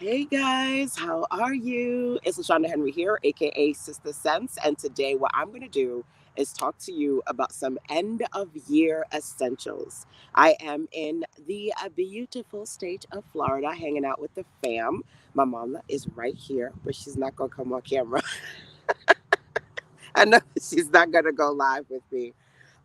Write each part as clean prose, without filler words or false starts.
Hey guys, how are you? It's LaShonda Henry here, aka Sister Sense, and today what I'm going to do is talk to you about some end of year essentials. I am in the beautiful state of Florida hanging out with the fam. My mama is right here, but she's not going to come on camera. I know she's not going to go live with me.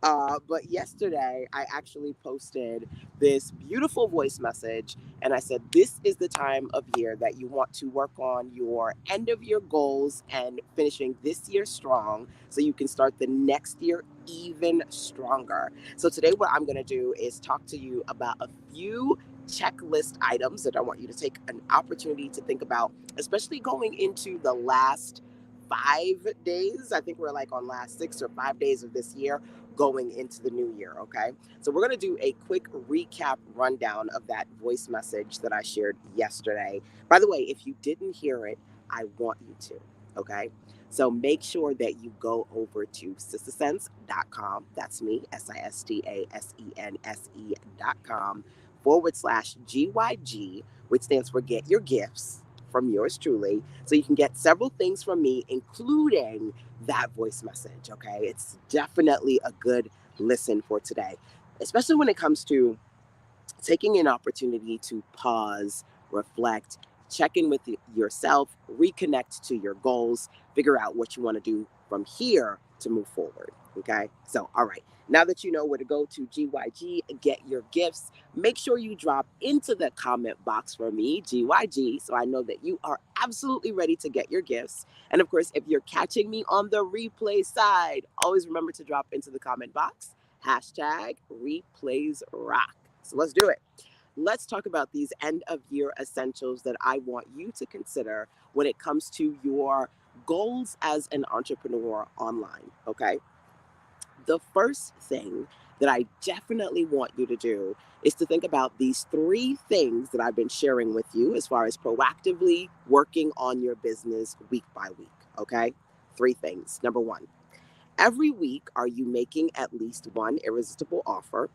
But yesterday, I actually posted this beautiful voice message, and I said, this is the time of year that you want to work on your end of year goals and finishing this year strong so you can start the next year even stronger. So, today, what I'm going to do is talk to you about a few checklist items that I want you to take an opportunity to think about, especially going into the last 5 days. I think we're like on last 6 or 5 days of this year going into the new year. Okay. So we're going to do a quick recap rundown of that voice message that I shared yesterday. By the way, if you didn't hear it, I want you to. Okay. So make sure that you go over to sistasense.com. That's me, SISTASENSE.com /GYG, which stands for Get Your Gifts from yours truly. So you can get several things from me, including that voice message. Okay. It's definitely a good listen for today, especially when it comes to taking an opportunity to pause, reflect, check in with yourself, reconnect to your goals, figure out what you want to do from here to move forward. Okay. So, all right. Now that you know where to go to GYG, get your gifts, make sure you drop into the comment box for me, GYG, so I know that you are absolutely ready to get your gifts. And of course, if you're catching me on the replay side, always remember to drop into the comment box #replays rock. So let's do it. Let's talk about these end of year essentials that I want you to consider when it comes to your goals as an entrepreneur online. Okay. The first thing that I definitely want you to do is to think about these three things that I've been sharing with you as far as proactively working on your business week by week. Okay. Three things. Number one, every week, are you making at least one irresistible offer?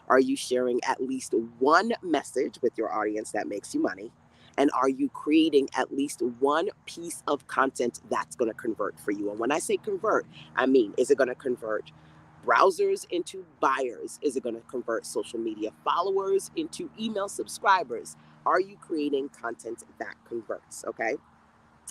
Are you sharing at least one message with your audience that makes you money? And are you creating at least one piece of content that's going to convert for you? And when I say convert, I mean, is it going to convert browsers into buyers? Is it going to convert social media followers into email subscribers? Are you creating content that converts? Okay.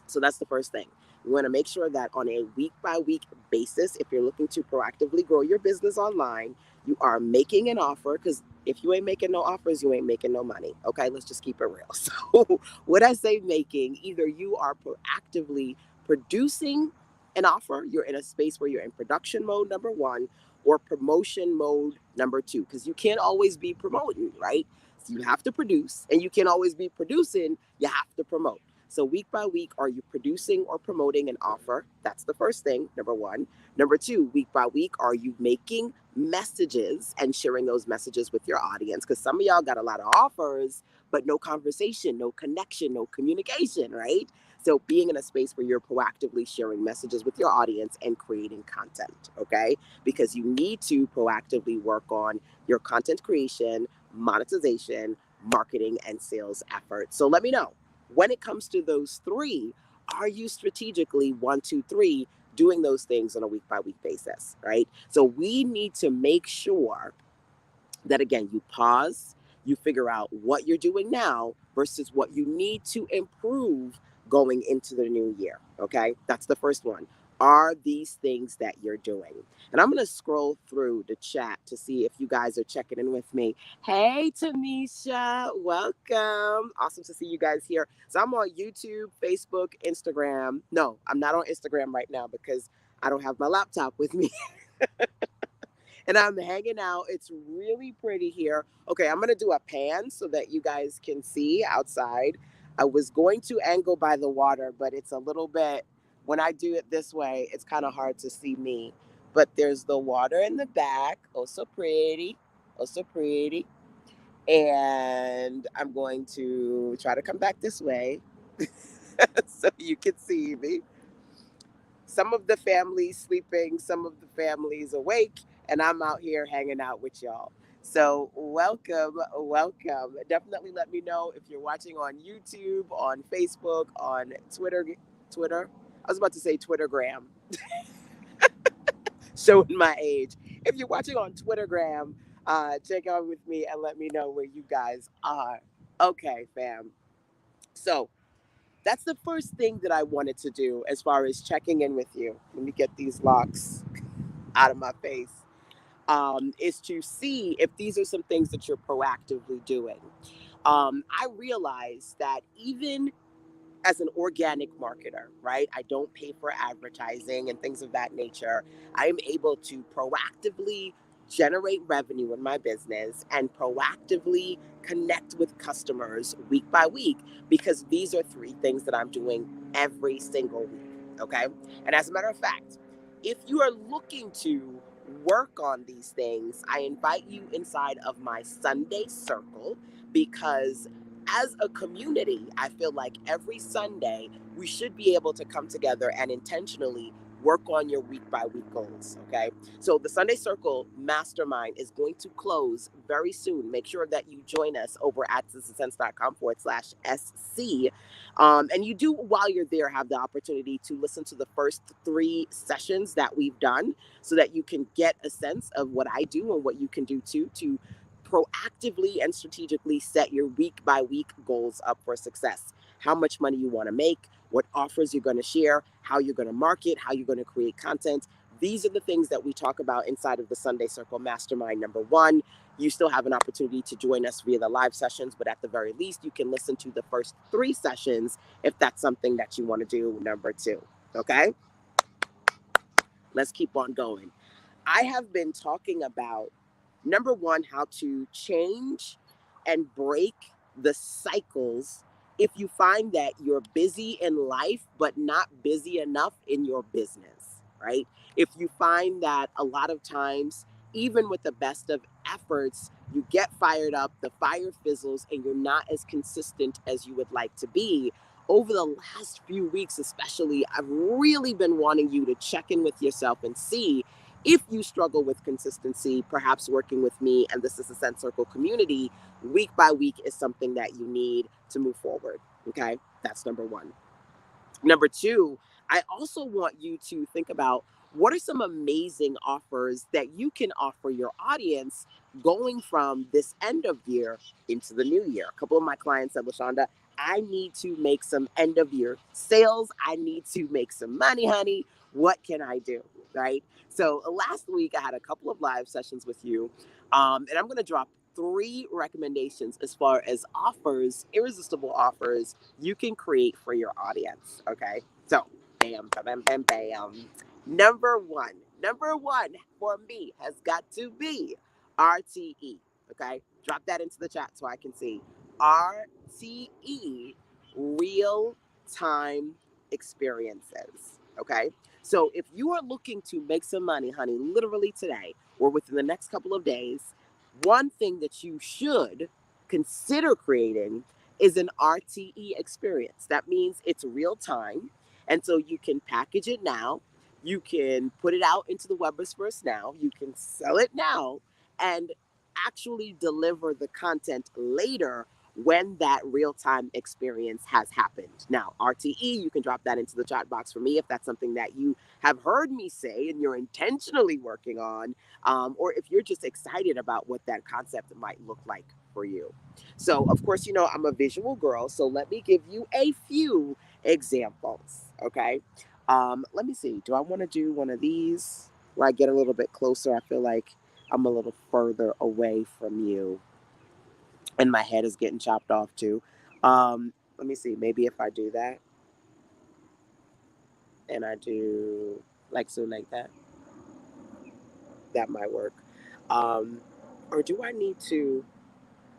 So that's the first thing. You want to make sure that on a week by week basis, if you're looking to proactively grow your business online, you are making an offer, because if you ain't making no offers, you ain't making no money. Okay, let's just keep it real. So, what I say making, either you are proactively producing an offer, you're in a space where you're in production mode, number one, or promotion mode, number two, because you can't always be promoting, right? So you have to produce, and you can't always be producing, you have to promote. So week by week, are you producing or promoting an offer? That's the first thing, number one. Number two, week by week, are you making messages and sharing those messages with your audience? Because some of y'all got a lot of offers, but no conversation, no connection, no communication, right? So being in a space where you're proactively sharing messages with your audience and creating content, okay? Because you need to proactively work on your content creation, monetization, marketing, and sales efforts. So let me know, when it comes to those three, are you strategically 1, 2, 3 doing those things on a week by week basis, right? So we need to make sure that, again, you pause, you figure out what you're doing now versus what you need to improve going into the new year. Okay. That's the first one. Are these things that you're doing? And I'm going to scroll through the chat to see if you guys are checking in with me. Hey, Tamisha, welcome. Awesome to see you guys here. So I'm on YouTube, Facebook, Instagram. No, I'm not on Instagram right now because I don't have my laptop with me. And I'm hanging out. It's really pretty here. Okay, I'm gonna do a pan so that you guys can see outside. I was going to angle by the water, but it's a little bit, when I do it this way, it's kind of hard to see me. But there's the water in the back. Oh, so pretty. Oh, so pretty. And I'm going to try to come back this way so you can see me. Some of the families sleeping, some of the families awake, and I'm out here hanging out with y'all. So welcome, welcome. Definitely let me know if you're watching on YouTube, on Facebook, on Twitter. Twitter. I was about to say Twittergram, showing my age. If you're watching on Twittergram, check out with me and let me know where you guys are. Okay, fam. So that's the first thing that I wanted to do as far as checking in with you. Let me get these locks out of my face. Is to see if these are some things that you're proactively doing. I realize that even as an organic marketer, right? I don't pay for advertising and things of that nature. I am able to proactively generate revenue in my business and proactively connect with customers week by week because these are three things that I'm doing every single week. Okay. And as a matter of fact, if you are looking to work on these things, I invite you inside of my Sunday circle because as a community, I feel like every Sunday we should be able to come together and intentionally work on your week by week goals. Okay. So the Sunday Circle Mastermind is going to close very soon. Make sure that you join us over at citizensense.com/SC. And you do, while you're there, have the opportunity to listen to the first three sessions that we've done so that you can get a sense of what I do and what you can do too to proactively and strategically set your week by week goals up for success. How much money you want to make, what offers you're going to share, how you're going to market, how you're going to create content. These are the things that we talk about inside of the Sunday Circle Mastermind. Number one, you still have an opportunity to join us via the live sessions, but at the very least, you can listen to the first three sessions if that's something that you want to do. Number two, okay? Let's keep on going. I have been talking about number one, how to change and break the cycles if you find that you're busy in life, but not busy enough in your business, right? If you find that a lot of times, even with the best of efforts, you get fired up, the fire fizzles, and you're not as consistent as you would like to be. Over the last few weeks, especially, I've really been wanting you to check in with yourself and see if you struggle with consistency, perhaps working with me and this is a Sense Circle community week by week is something that you need to move forward. Okay, that's number one. Number two, I also want you to think about what are some amazing offers that you can offer your audience going from this end of year into the new year. A couple of my clients said, LaShonda, I need to make some end of year sales. I need to make some money, honey. What can I do? Right. So last week I had a couple of live sessions with you, and I'm going to drop three recommendations as far as offers, irresistible offers you can create for your audience. Okay. So, bam, bam, bam, bam. Number one for me has got to be RTE. Okay. Drop that into the chat so I can see. RTE, real time experiences. Okay. So, if you are looking to make some money, honey, literally today or within the next couple of days, one thing that you should consider creating is an RTE experience. That means it's real time. And so you can package it now, you can put it out into the Webverse now, you can sell it now, and actually deliver the content later when that real time experience has happened. Now, RTE, you can drop that into the chat box for me if that's something that you have heard me say and you're intentionally working on, or if you're just excited about what that concept might look like for you. So, of course, you know, I'm a visual girl, so let me give you a few examples, okay? Let me see. Do I want to do one of these where I get a little bit closer? I feel like I'm a little further away from you, and my head is getting chopped off too. Let me see. Maybe if I do that and I do like so, like that, that might work. Um, or do I need to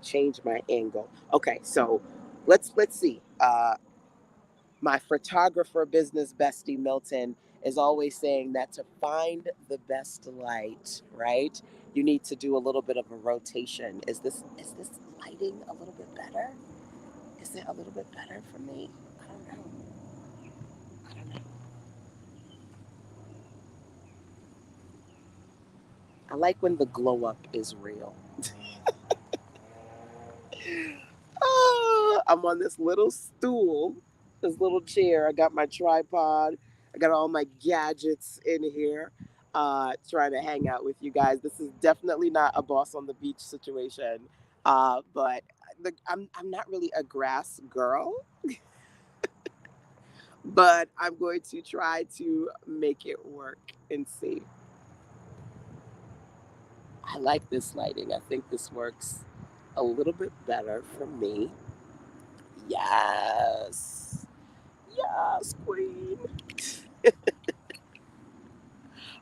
change my angle? Okay, so let's see. My photographer business bestie Milton is always saying that to find the best light, right? You need to do a little bit of a rotation. Is this lighting a little bit better? Is it a little bit better for me? I don't know. I don't know. I like when the glow up is real. I'm on this little stool, this little chair. I got my tripod. I got all my gadgets in here, trying to hang out with you guys. This is definitely not a boss on the beach situation, but I'm not really a grass girl, but I'm going to try to make it work and see. I like this lighting. I think this works a little bit better for me. Yes. Yes, queen.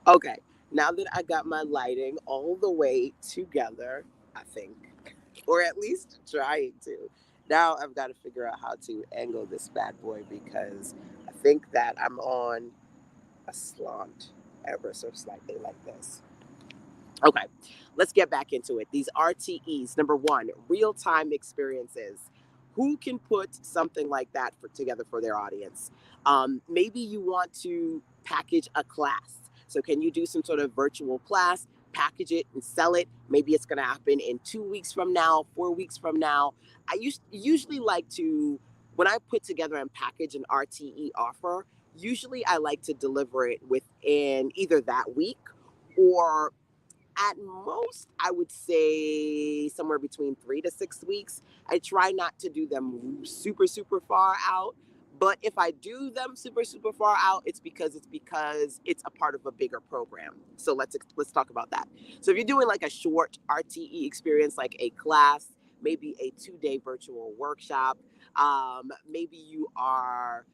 Okay, now that I got my lighting all the way together, I think, or at least trying to, now I've got to figure out how to angle this bad boy because I think that I'm on a slant ever so slightly like this. Okay, let's get back into it. These RTEs, number one, real time experiences. Who can put something like that together for their audience? Maybe you want to package a class. So, can you do some sort of virtual class, package it and sell it? Maybe it's going to happen in 2 weeks from now, 4 weeks from now. Usually like to, when I put together and package an RTE offer, usually I like to deliver it within either that week or at most, I would say somewhere between 3 to 6 weeks. I try not to do them super, super far out. But if I do them super, super far out, it's because it's a part of a bigger program. So let's talk about that. So if you're doing like a short RTE experience, like a class, maybe a 2 day virtual workshop, maybe you are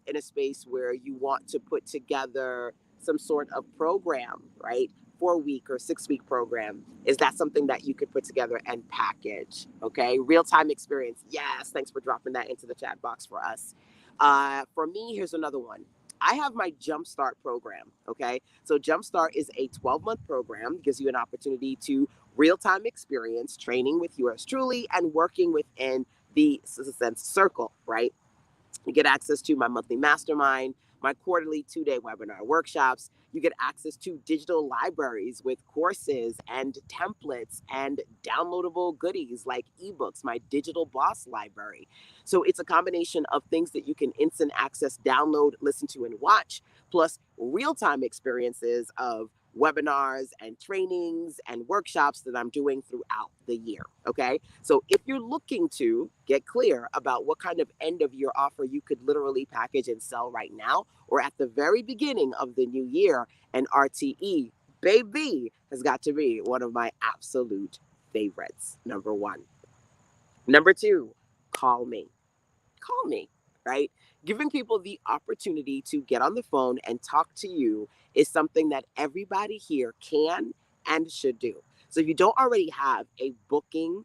in a space where you want to put together some sort of program, right? 4 week or 6 week program. Is that something that you could put together and package? Okay, real time experience. Yes, thanks for dropping that into the chat box for us. For me, here's another one. I have my Jumpstart program. Okay, so Jumpstart is a 12-month program, gives you an opportunity to real time experience training with yours truly and working within the sense circle, right? You get access to my monthly mastermind, my quarterly 2 day webinar workshops. You get access to digital libraries with courses and templates and downloadable goodies like ebooks, my digital boss library. So it's a combination of things that you can instant access, download, listen to, and watch, plus real time experiences of webinars and trainings and workshops that I'm doing throughout the year. Okay. So if you're looking to get clear about what kind of end of year offer you could literally package and sell right now, or at the very beginning of the new year, an RTE, baby, has got to be one of my absolute favorites. Number one. Number two, call me. Call me, right? Giving people the opportunity to get on the phone and talk to you is something that everybody here can and should do. So if you don't already have a booking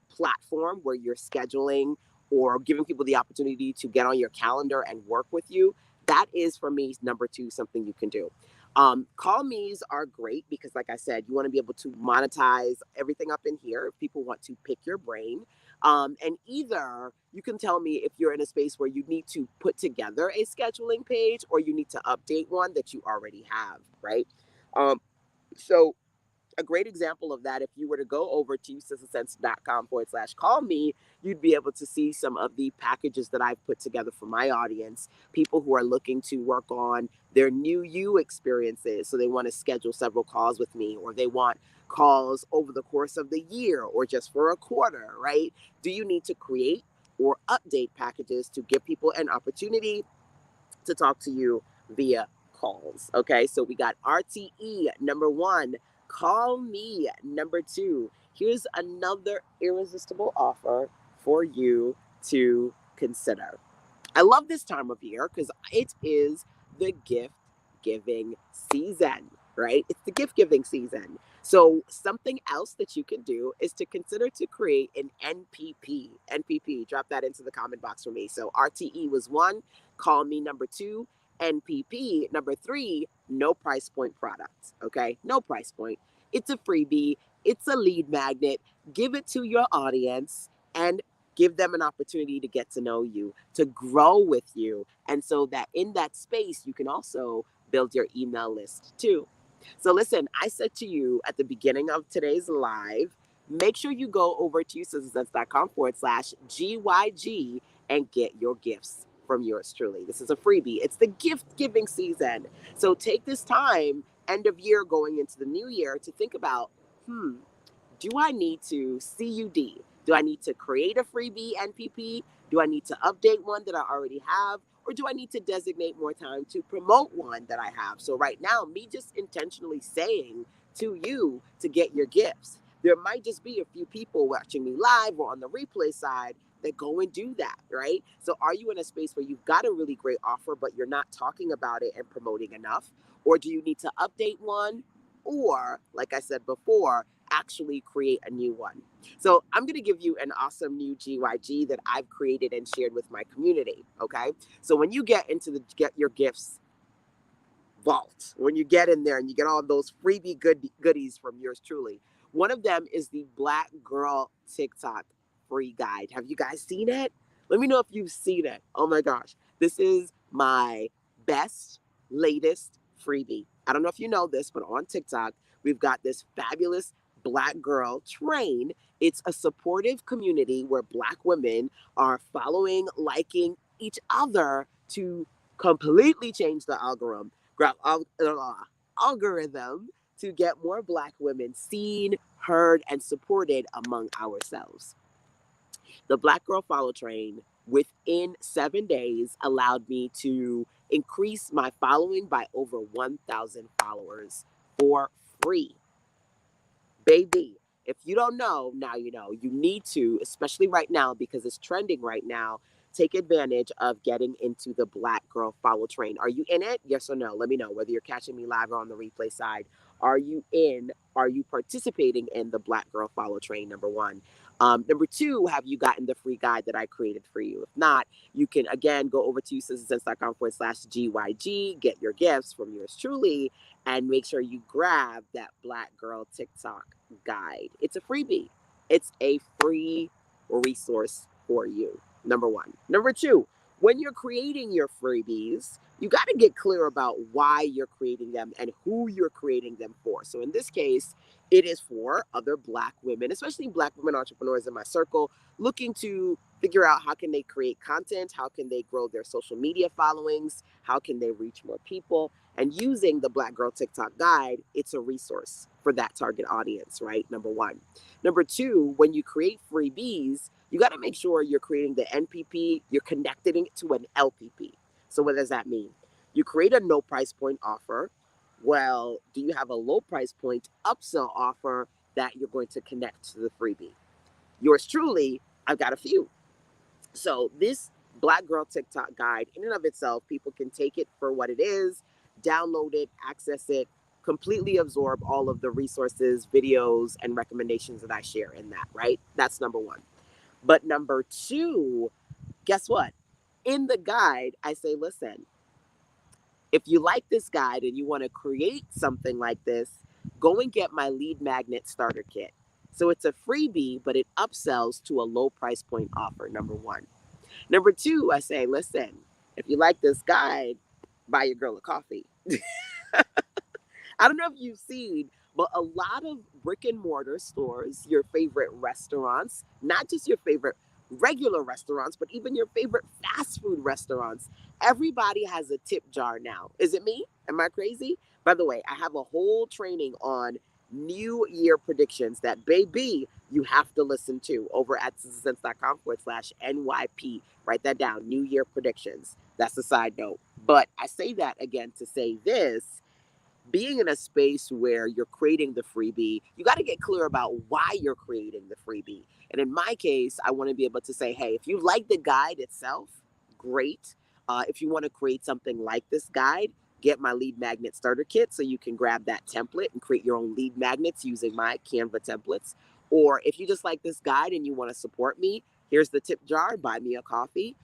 platform where you're scheduling or giving people the opportunity to get on your calendar and work with you, that is for me number two, something you can do. Call me's are great because, like I said, you want to be able to monetize everything up in here if people want to pick your brain. And either you can tell me if you're in a space where you need to put together a scheduling page or you need to update one that you already have, right? Um, so a great example of that, if you were to go over to ucitizensense.com/call me, you'd be able to see some of the packages that I've put together for my audience, people who are looking to work on their new you experiences. So they want to schedule several calls with me, or they want calls over the course of the year or just for a quarter, right? Do you need to create or update packages to give people an opportunity to talk to you via calls? Okay, so we got RTE number one, call me number two. Here's another irresistible offer for you to consider. I love this time of year because it is the gift giving season, right? It's the gift giving season. So something else that you can do is to consider to create an NPP. NPP, drop that into the comment box for me. So RTE was one, call me number two, NPP number three, no price point products. Okay, no price point. It's a freebie. It's a lead magnet. Give it to your audience and give them an opportunity to get to know you, to grow with you. And so that in that space, you can also build your email list too. So listen, I said to you at the beginning of today's live, make sure you go over to sistersense.com/GYG and get your gifts from yours truly. This is a freebie. It's the gift giving season. So take this time, end of year, going into the new year, to think about, do I need to CUD? Do I need to create a freebie NPP? Do I need to update one that I already have? Or do I need to designate more time to promote one that I have? So, right now, me just intentionally saying to you to get your gifts, there might just be a few people watching me live or on the replay side that go and do that, right? So, are you in a space where you've got a really great offer, but you're not talking about it and promoting enough? Or do you need to update one? Or, like I said before, actually create a new one. So I'm going to give you an awesome new GYG that I've created and shared with my community. Okay. So when you get into the Get Your Gifts vault, when you get in there and you get all those freebie goodies from yours truly, one of them is the Black Girl TikTok free guide. Have you guys seen it? Let me know if you've seen it. Oh my gosh. This is my best, latest freebie. I don't know if you know this, but on TikTok, we've got this fabulous Black Girl Train. It's a supportive community where Black women are following, liking each other to completely change the algorithm to get more Black women seen, heard, and supported among ourselves. The Black Girl Follow Train, within 7 days, allowed me to increase my following by over 1,000 followers for free. Baby, if you don't know, now you know. You need to, especially right now because it's trending right now, take advantage of getting into the Black Girl Follow Train. Are you in it? Yes or no? Let me know whether you're catching me live or on the replay side. Are you in? Are you participating in the Black Girl Follow Train? Number one. Number two, have you gotten the free guide that I created for you? If not, you can again go over to sistersense.com/GYG, get your gifts from yours truly, and make sure you grab that Black Girl TikTok guide. It's a freebie. It's a free resource for you. Number one. Number two, when you're creating your freebies, you got to get clear about why you're creating them and who you're creating them for. So in this case, it is for other Black women, especially Black women entrepreneurs in my circle, looking to figure out how can they create content, how can they grow their social media followings, how can they reach more people. And using the Black Girl TikTok guide, it's a resource for that target audience, right? Number one. Number two, when you create freebies, you got to make sure you're creating the NPP, you're connecting it to an LPP. So what does that mean? You create a no price point offer. Well, do you have a low price point upsell offer that you're going to connect to the freebie? Yours truly, I've got a few. So this Black Girl TikTok guide, in and of itself, people can take it for what it is, download it, access it, completely absorb all of the resources, videos, and recommendations that I share in that, right? That's number one. But number two, guess what? In the guide, I say, listen, if you like this guide and you want to create something like this, go and get my lead magnet starter kit. So it's a freebie, but it upsells to a low price point offer, number one. Number two, I say, listen, if you like this guide, buy your girl a coffee. I don't know if you've seen, but a lot of brick and mortar stores, your favorite restaurants, not just your favorite regular restaurants, but even your favorite fast food restaurants, everybody has a tip jar now. Is it me? Am I crazy? By the way, I have a whole training on New Year predictions that, baby, you have to listen to over at sistersense.com/NYP. Write that down, New Year predictions. That's a side note. But I say that again to say this: being in a space where you're creating the freebie, you got to get clear about why you're creating the freebie. And in my case, I want to be able to say, hey, if you like the guide itself, great. If you want to create something like this guide, get my lead magnet starter kit so you can grab that template and create your own lead magnets using my Canva templates. Or if you just like this guide and you want to support me, here's the tip jar, buy me a coffee.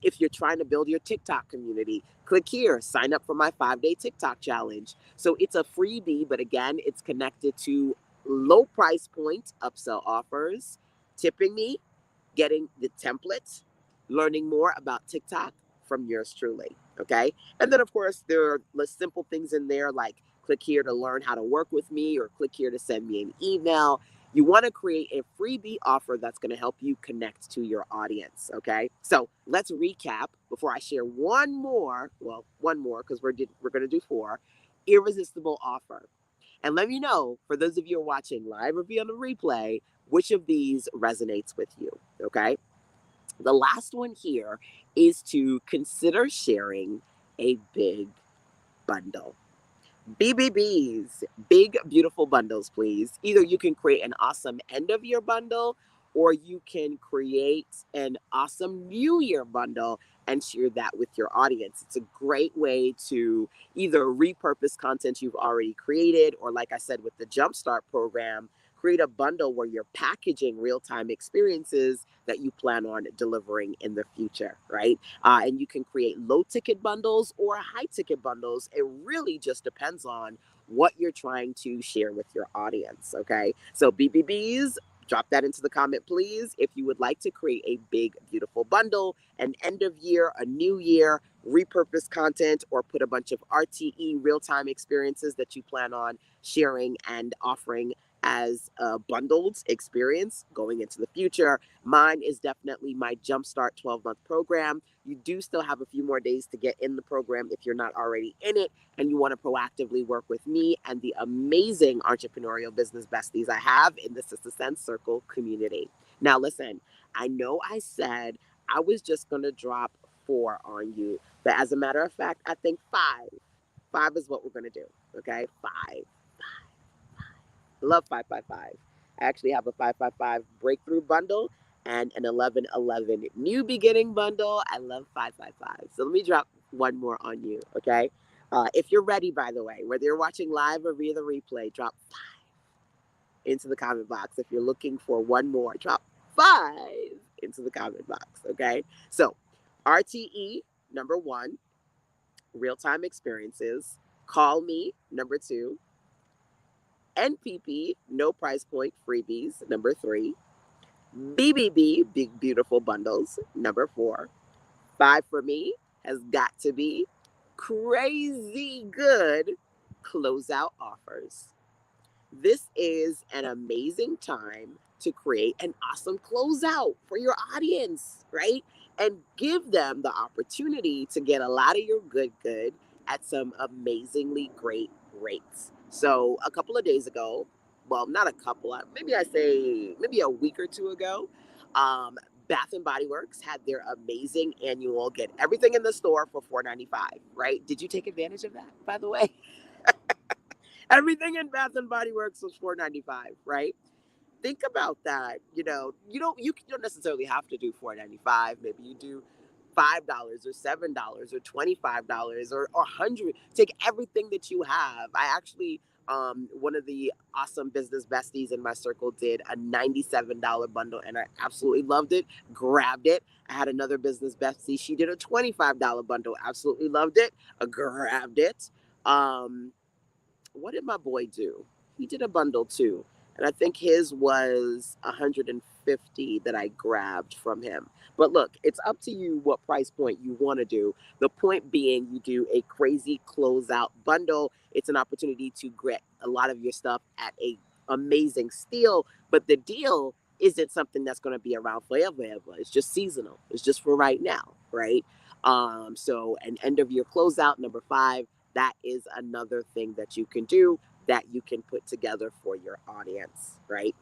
If you're trying to build your TikTok community, click here, sign up for my 5-day TikTok challenge. So it's a freebie, but again, it's connected to low price point upsell offers, tipping me, getting the templates, learning more about TikTok from yours truly. Okay. And then, of course, there are simple things in there like click here to learn how to work with me, or click here to send me an email. You want to create a freebie offer that's going to help you connect to your audience. Okay. So let's recap before I share one more. Well, one more because we're going to do four. Irresistible offer. And let me know, for those of you who are watching live or via the replay, which of these resonates with you. Okay. The last one here is to consider sharing a big bundle. BBBs, big, beautiful bundles, please. Either you can create an awesome end of year bundle, or you can create an awesome new year bundle and share that with your audience. It's a great way to either repurpose content you've already created, or, like I said, with the Jumpstart program, create a bundle where you're packaging real time experiences that you plan on delivering in the future, right? And you can create low ticket bundles or high ticket bundles. It really just depends on what you're trying to share with your audience. Okay. So, BBBs, drop that into the comment, please. If you would like to create a big, beautiful bundle, an end of year, a new year, repurpose content, or put a bunch of RTE real time experiences that you plan on sharing and offering as a bundled experience going into the future. Mine is definitely my Jumpstart 12-month program. You do still have a few more days to get in the program if you're not already in it and you want to proactively work with me and the amazing entrepreneurial business besties I have in the Sister Sense Circle community. Now, listen, I know I said I was just going to drop 4 on you, but as a matter of fact, I think 5. 5 is what we're going to do. Okay, 5. I love 555. I actually have a 555 breakthrough bundle and an 1111 new beginning bundle. I love 555. So let me drop one more on you, okay? If you're ready, by the way, whether you're watching live or via the replay, drop 5 into the comment box. If you're looking for one more, drop 5 into the comment box, okay? So, RTE, number 1, real time experiences. Call me, number 2. NPP, no price point freebies, number 3. BBB, big beautiful bundles, number 4. 5 for me has got to be crazy good closeout offers. This is an amazing time to create an awesome closeout for your audience, right? And give them the opportunity to get a lot of your good at some amazingly great rates. So, a couple of days ago, well, not a couple, maybe I say maybe a week or two ago, um, Bath and Body Works had their amazing annual get everything in the store for $4.95, right? Did you take advantage of that, by the way? Everything in Bath and Body Works was $4.95, right? Think about that. You don't necessarily have to do $4.95. Maybe you do $5 or $7 or $25 or 100. Take everything that you have. I actually one of the awesome business besties in my circle did a $97 bundle and I absolutely loved it. Grabbed it. I had another business bestie. She did a $25 bundle. Absolutely loved it. Grabbed it. Um, what did my boy do? He did a bundle too. And I think his was 150 that I grabbed from him. But look, it's up to you what price point you want to do. The point being, you do a crazy closeout bundle. It's an opportunity to get a lot of your stuff at a amazing steal. But the deal isn't something that's going to be around forever. It's just seasonal. It's just for right now, right? So an end of year closeout, number 5, that is another thing that you can do that you can put together for your audience, right?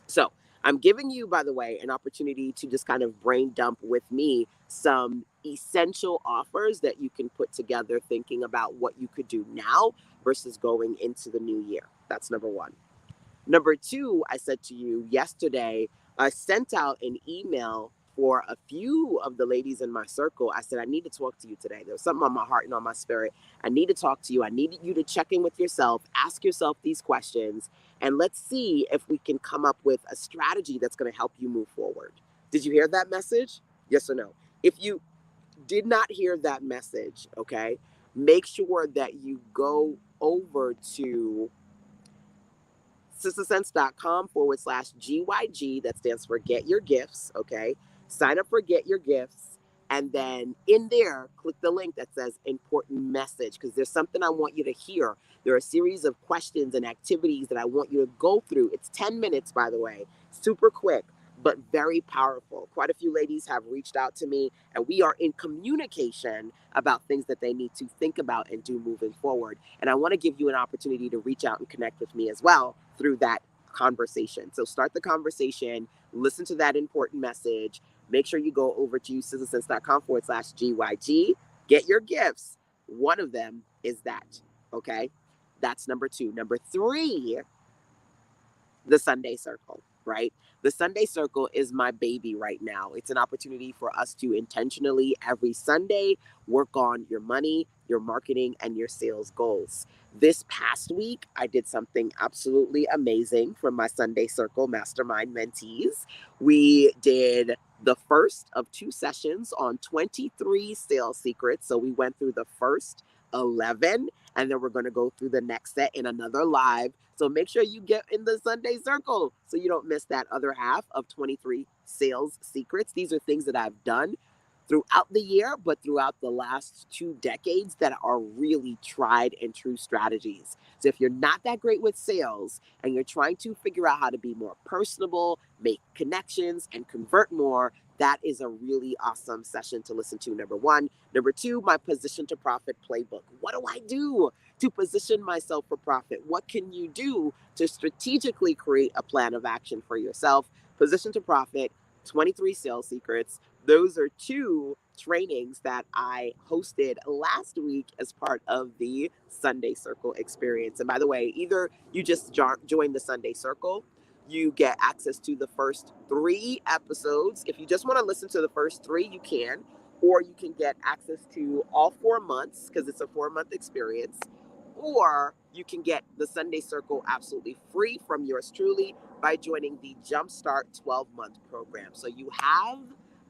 So I'm giving you, by the way, an opportunity to just kind of brain dump with me some essential offers that you can put together thinking about what you could do now versus going into the new year. That's number 1. Number 2, I said to you yesterday, I sent out an email for a few of the ladies in my circle. I said, I need to talk to you today. There was something on my heart and on my spirit. I need to talk to you. I need you to check in with yourself, ask yourself these questions, and let's see if we can come up with a strategy that's going to help you move forward. Did you hear that message? Yes or no? If you did not hear that message, okay, make sure that you go over to sistersense.com/GYG. That stands for Get Your Gifts. Okay. Sign up for Get Your Gifts. And then in there, click the link that says important message, because there's something I want you to hear. There are a series of questions and activities that I want you to go through. It's 10 minutes, by the way, super quick, but very powerful. Quite a few ladies have reached out to me, and we are in communication about things that they need to think about and do moving forward. And I want to give you an opportunity to reach out and connect with me as well through that conversation. So start the conversation, listen to that important message. Make sure you go over to sizzlesense.com/GYG. Get your gifts. One of them is that. Okay. That's number two. Number three, the Sunday Circle, right? The Sunday Circle is my baby right now. It's an opportunity for us to intentionally every Sunday work on your money, your marketing, and your sales goals. This past week, I did something absolutely amazing for my Sunday Circle Mastermind mentees. We did the first of two sessions on 23 sales secrets. So we went through the first 11, and then we're going to go through the next set in another live. So make sure you get in the Sunday Circle so you don't miss that other half of 23 sales secrets. These are things that I've done throughout the year, but throughout the last 2 decades that are really tried and true strategies. So if you're not that great with sales and you're trying to figure out how to be more personable, make connections, and convert more, that is a really awesome session to listen to. Number one. Number two, my Position to Profit playbook. What do I do to position myself for profit? What can you do to strategically create a plan of action for yourself? Position to Profit, 23 sales secrets. Those are two trainings that I hosted last week as part of the Sunday Circle experience. And by the way, either you just join the Sunday Circle, you get access to the first 3 episodes. If you just want to listen to the first 3, you can, or you can get access to all 4 months because it's a 4-month experience, or you can get the Sunday Circle absolutely free from yours truly by joining the Jumpstart 12-month program. So you have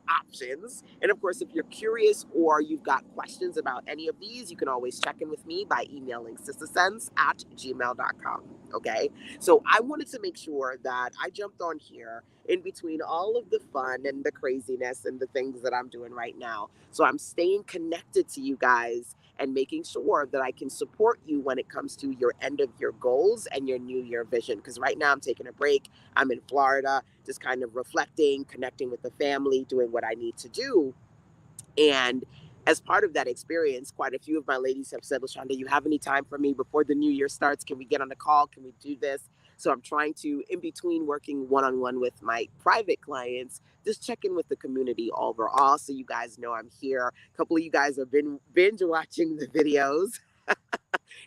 options. And of course, if you're curious or you've got questions about any of these, you can always check in with me by emailing sistersense@gmail.com. Okay. So I wanted to make sure that I jumped on here in between all of the fun and the craziness and the things that I'm doing right now. So I'm staying connected to you guys and making sure that I can support you when it comes to your end of year goals and your new year vision. Because right now I'm taking a break. I'm in Florida, just kind of reflecting, connecting with the family, doing what I need to do. And as part of that experience, quite a few of my ladies have said, LaShonda, you have any time for me before the new year starts? Can we get on a call? Can we do this? So I'm trying to, in between working one-on-one with my private clients, just check in with the community overall so you guys know I'm here. A couple of you guys have been binge watching the videos.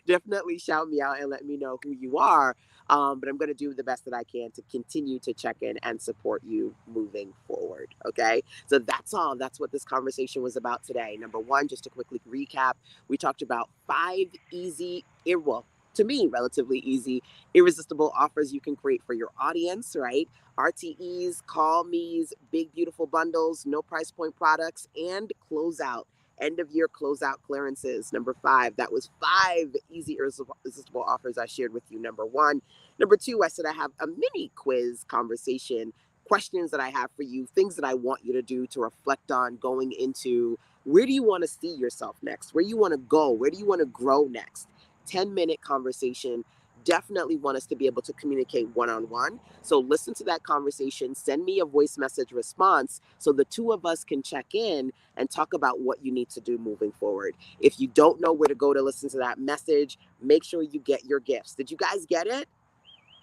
Definitely shout me out and let me know who you are. But I'm going to do the best that I can to continue to check in and support you moving forward. Okay. So that's all. That's what this conversation was about today. Number one, just to quickly recap, we talked about 5 easy, well, to me, relatively easy, irresistible offers you can create for your audience, right? RTEs, call me's, big, beautiful bundles, no price point products, and closeout end of year closeout clearances. Number 5, that was 5 easy irresistible offers I shared with you. Number 1. Number 2, I said I have a mini quiz conversation, questions that I have for you, things that I want you to do to reflect on going into where do you want to see yourself next? Where do you want to go? Where do you want to grow next? 10-minute conversation. Definitely want us to be able to communicate one-on-one. So listen to that conversation, send me a voice message response so the two of us can check in and talk about what you need to do moving forward. If you don't know where to go to listen to that message, make sure you get your gifts. Did you guys get it?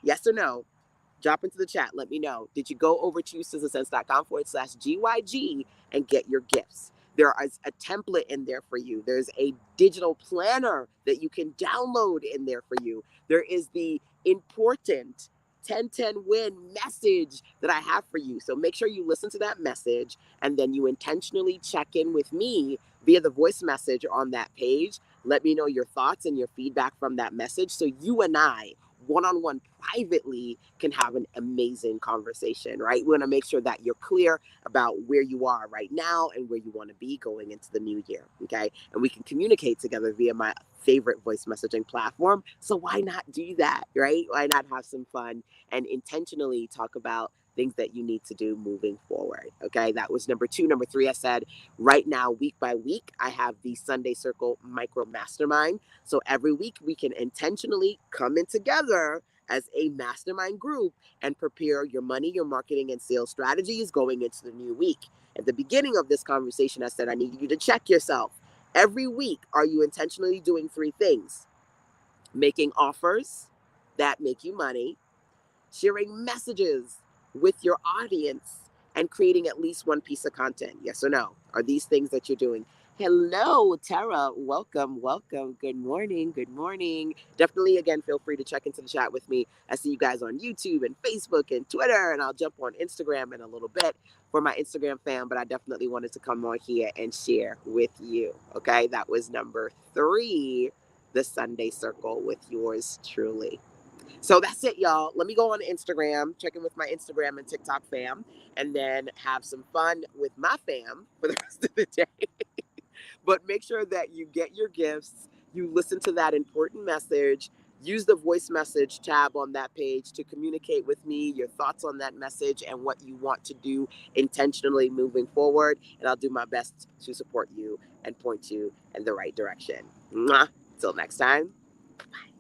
Yes or no? Drop into the chat. Let me know. Did you go over to sizzlesense.com/GYG and get your gifts? There is a template in there for you. There's a digital planner that you can download in there for you. There is the important 10-10 win message that I have for you. So make sure you listen to that message and then you intentionally check in with me via the voice message on that page. Let me know your thoughts and your feedback from that message so you and I one-on-one privately can have an amazing conversation, right? We want to make sure that you're clear about where you are right now and where you want to be going into the new year, okay? And we can communicate together via my favorite voice messaging platform. So why not do that, right? Why not have some fun and intentionally talk about things that you need to do moving forward. Okay, that was number two. Number three, I said right now, week by week, I have the Sunday Circle Micro Mastermind. So every week we can intentionally come in together as a mastermind group and prepare your money, your marketing, and sales strategies going into the new week. At the beginning of this conversation, I said I need you to check yourself. Every week, are you intentionally doing three things? Making offers that make you money, sharing messages with your audience, and creating at least one piece of content. Yes or no? Are these things that you're doing? Hello, Tara. Welcome, welcome. Good morning. Good morning. Definitely, again, feel free to check into the chat with me. I see you guys on YouTube and Facebook and Twitter, and I'll jump on Instagram in a little bit for my Instagram fam, but I definitely wanted to come on here and share with you. Okay, that was number three, the Sunday Circle with yours truly. So that's it, y'all. Let me go on Instagram, check in with my Instagram and TikTok fam, and then have some fun with my fam for the rest of the day. But make sure that you get your gifts, you listen to that important message, use the voice message tab on that page to communicate with me your thoughts on that message and what you want to do intentionally moving forward. And I'll do my best to support you and point you in the right direction. Mwah. Till next time. Bye.